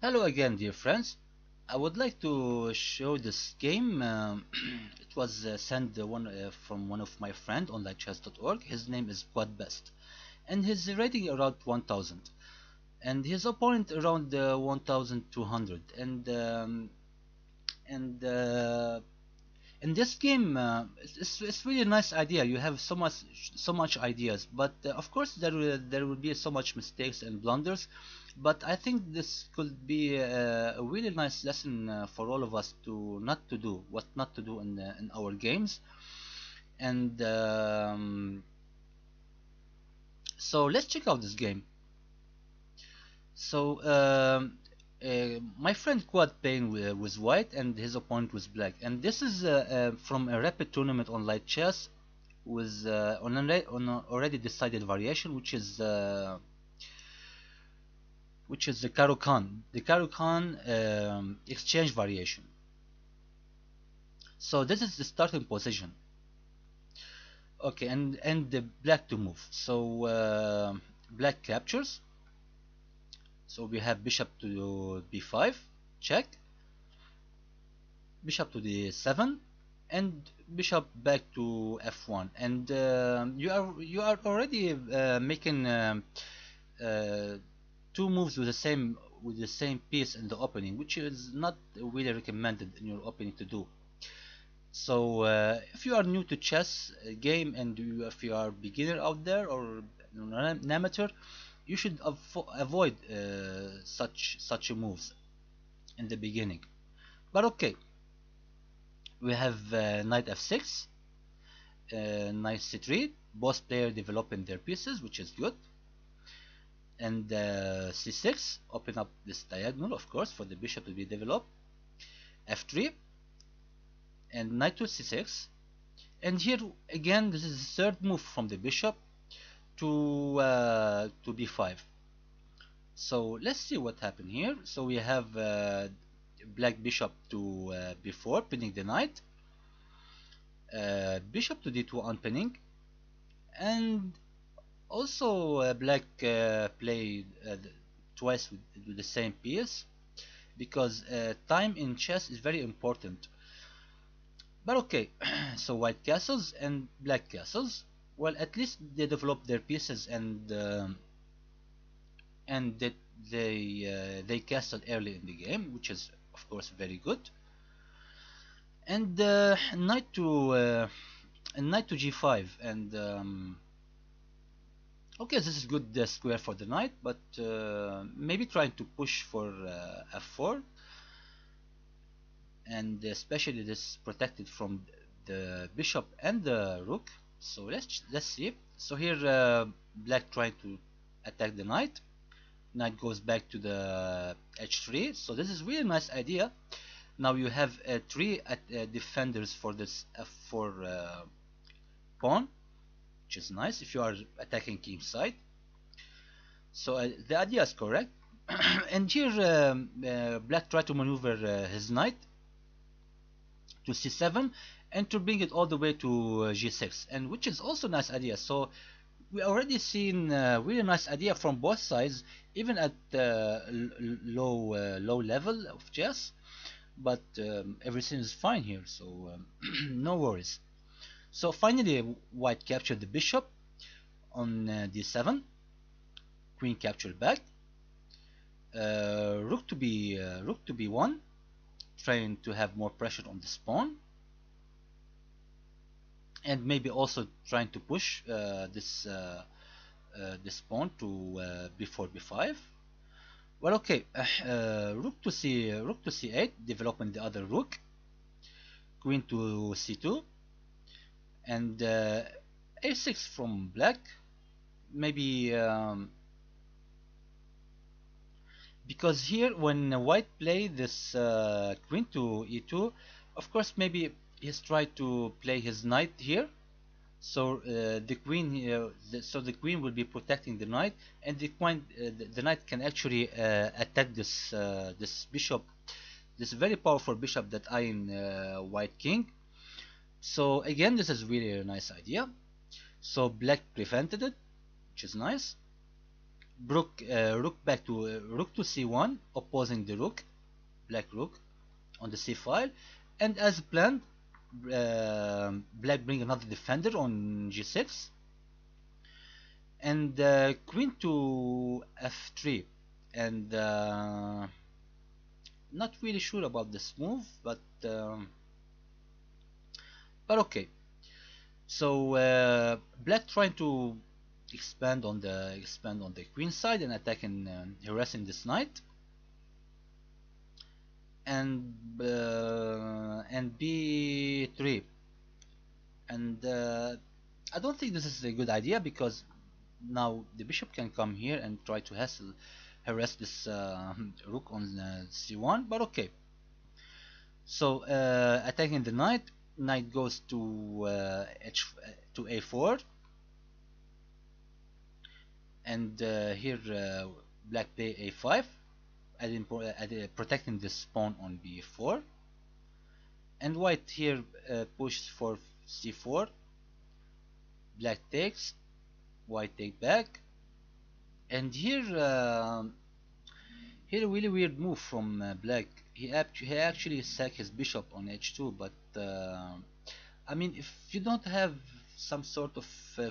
Hello again, dear friends. I would like to show this game. It was sent from one of my friend on lightchess.org. His name is QuadBest, and his rating around 1000, and his opponent around 1200. And in this game, it's really a nice idea. You have so much ideas, but of course there will be so much mistakes and blunders. But I think this could be a really nice lesson for all of us to not to do what not to do in our games. And so let's check out this game. So my friend Quad playing with white, and his opponent was black. And this is from a rapid tournament on light chess with on an already decided variation, which is the Caro-Kann, exchange variation. So this is the starting position. Okay, and the black to move. So black captures. So we have bishop to b5, check, bishop to d7, and bishop back to f1. And you are already making two moves with the same piece in the opening, which is not really recommended in your opening to do. So if you are new to chess game, and if you are beginner out there or an amateur, you should avoid such moves in the beginning. But okay, we have knight f6, knight c3, both players developing their pieces, which is good. And c6, open up this diagonal, of course, for the bishop to be developed. f3, and knight to c6. And here again, this is the third move from the bishop to b5. So let's see what happened here. So we have black bishop to b4, pinning the knight, bishop to d2 unpinning, and also black played twice with the same piece, because time in chess is very important. But okay, so white castles and black castles. Well, at least they developed their pieces, and that they castled early in the game, which is of course very good. And knight to g5, and okay, this is good square for the knight, but maybe trying to push for f4, and especially this protected from the bishop and the rook. So let's see. So here black trying to attack the knight. Knight goes back to the h3. So this is really nice idea. Now you have three defenders for this f4 pawn, which is nice if you are attacking king side. So the idea is correct. And here black tried to maneuver his knight to c7 and to bring it all the way to g6, and which is also a nice idea. So we already seen really nice idea from both sides, even at low level of chess. But everything is fine here, so no worries. So finally white captured the bishop on d7, queen captured back, rook to b1, trying to have more pressure on this pawn, and maybe also trying to push this pawn to b4 b5. Well, okay, rook to c8, developing the other rook, queen to c2, and a6 from black, maybe because here when white play this queen to e2, of course maybe he's tried to play his knight here. So the queen will be protecting the knight, and the knight can actually attack this bishop, this very powerful bishop that eyeing white king. So again, this is really a nice idea. So black prevented it, which is nice. rook back to rook to c1, opposing the rook, black rook, on the c file, and as planned, black bring another defender on g6, and queen to f3, and not really sure about this move, but okay. So black trying to expand on the queen side and attacking, harassing this knight, and b3, and I don't think this is a good idea, because now the bishop can come here and try to harass this rook on c1, but okay. So attacking the knight, knight goes to to a4, and here black play a5, protecting this pawn on b4, and white here pushes for c4, black takes, white take back, and here here a really weird move from black. He actually sacked his bishop on h2, but I mean, if you don't have some sort of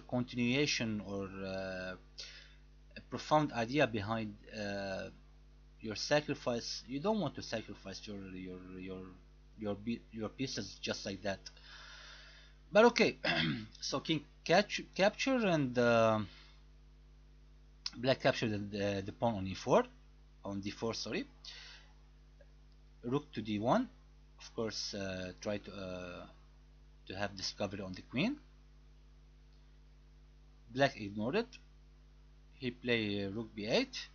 continuation or a profound idea behind your sacrifice, you don't want to sacrifice your pieces just like that. But okay, so king capture, and black captured the pawn on e4, on d4, sorry. Rook to d1, of course, try to have discovery on the queen. Black ignored it. He play rook b8,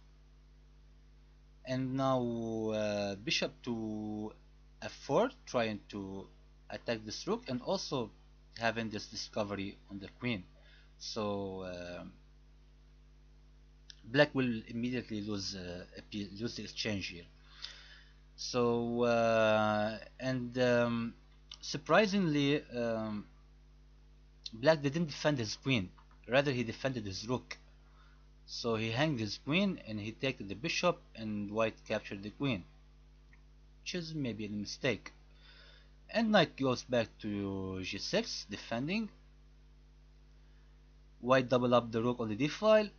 and now bishop to f4, trying to attack this rook, and also having this discovery on the queen. So black will immediately lose the exchange here. So and surprisingly, black didn't defend his queen, rather he defended his rook. So he hanged his queen and he took the bishop, and white captured the queen, which is maybe a mistake. And knight goes back to g6, defending. White double up the rook on the d file,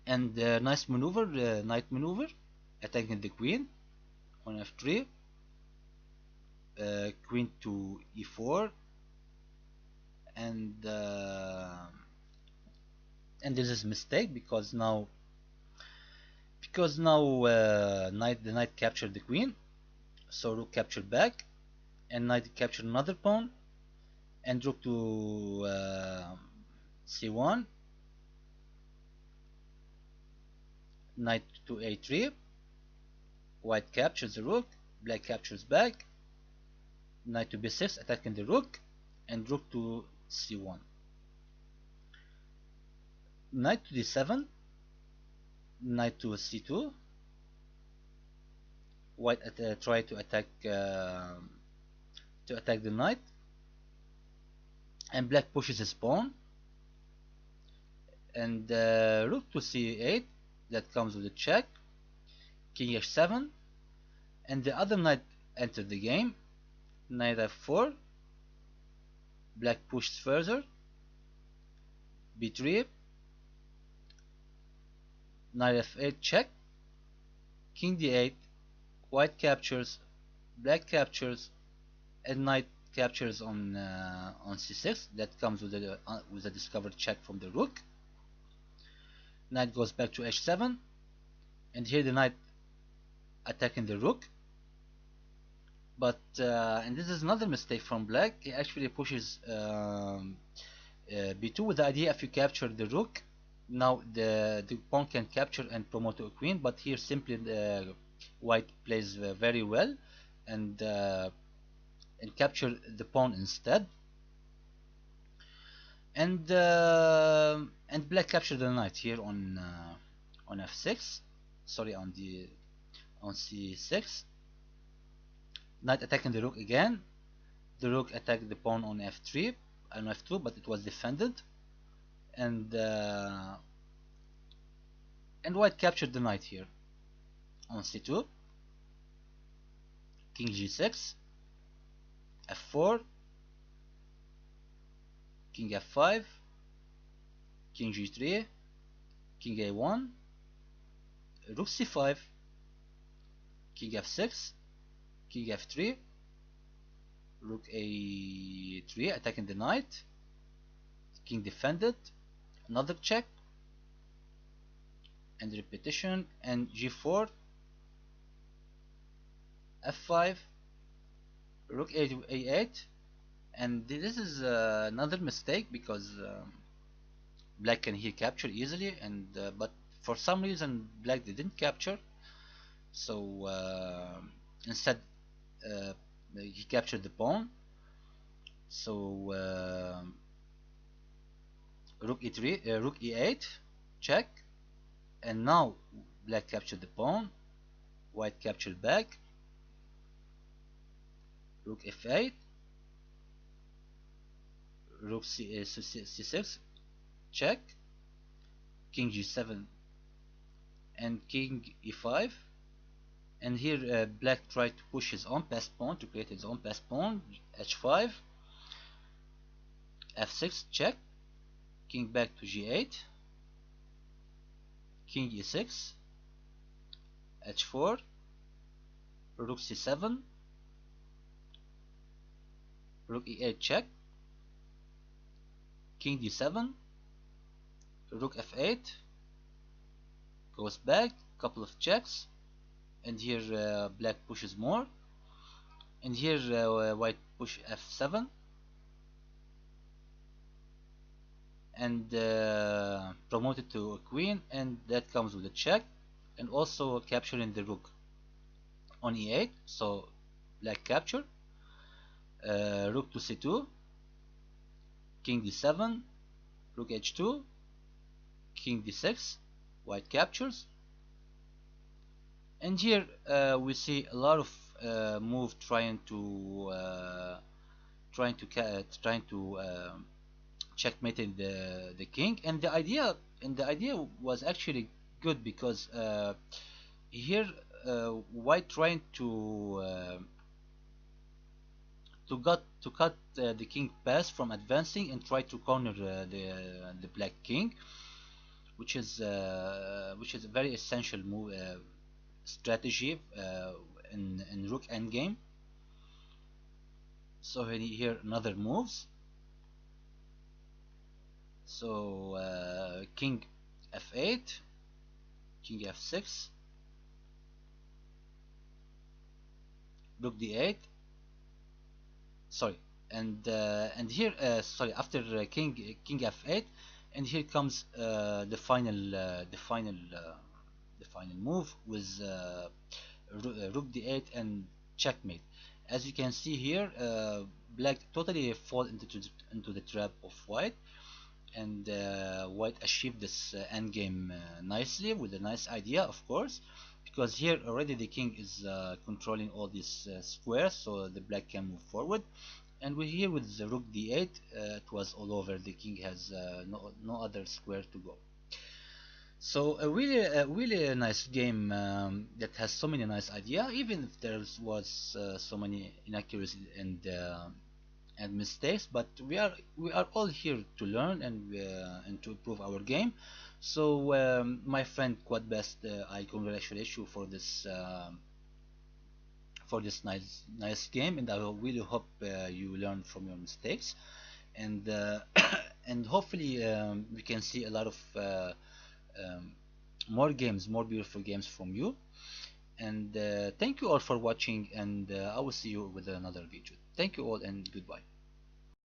and nice maneuver, knight maneuver, attacking the queen on f3, queen to e4, and this is a mistake, because now the knight captured the queen, so rook captured back, and knight captured another pawn, and rook to c1, knight to a3, white captures the rook, black captures back, knight to b6, attacking the rook, and rook to c1, knight to d7, knight to c2, white try to attack the knight, and black pushes his pawn, and rook to c8, that comes with a check, Kxh7, and the other knight entered the game, knight f4, black pushes further, b3, knight f8 check, king d8, white captures, black captures, and knight captures on c6, that comes with a discovered check from the rook. Knight goes back to h7, and here the knight attacking the rook, but and this is another mistake from black. He actually pushes b2 with the idea, if you capture the rook, now the pawn can capture and promote to a queen, but here simply white plays very well and capture the pawn instead, and black captured the knight here on f6, sorry, on c6. Knight attacking the rook again. The rook attacked the pawn on f3 and f2, but it was defended, and and white captured the knight here on c2, king g6, f4, king f5, king g3, king a1, rook c5, king f6, king f3, rook a3, attacking the knight, king defended, another check, and repetition, and g4, f5, rook a8, and this is another mistake because black can here capture easily, and but for some reason black didn't capture, so instead he captured the pawn. So rook e3, rook e8, check, and now black captured the pawn, white captured back, rook f8, rook c6, check, king g7, and king e5, and here black tried to push his own passed pawn to create his own passed pawn, h5, f6, check, king back to g8, king e6, h4, rook c7, rook e8, check, king d7, rook f8, goes back, couple of checks, and here black pushes more, and here white push f7, and promoted to a queen, and that comes with a check, and also capturing the rook on e8, so black capture, rook to c2, king d7, rook h2, king d6, white captures, and here we see a lot of move trying to checkmating the king, and the idea was actually good because here white trying to cut the king pass from advancing and try to corner the black king, which is a very essential move strategy in rook endgame. So here another moves. So king f8, king f6, rook d8. Sorry, and here after king f8, and here comes the final move with rook d8 and checkmate. As you can see here, black totally fall into the trap of white, and white achieved this endgame nicely with a nice idea, of course, because here already the king is controlling all these squares, so the black can move forward. And we're here with the rook d8, it was all over. The king has no other square to go. So a really nice game that has so many nice ideas, even if there was so many inaccuracies and mistakes, but we are all here to learn and to improve our game. So my friend Quadbest, I congratulate you for this nice game, and I really hope you learn from your mistakes, and and hopefully we can see a lot of more beautiful games from you. And thank you all for watching, and I will see you with another video. Thank you all, and goodbye.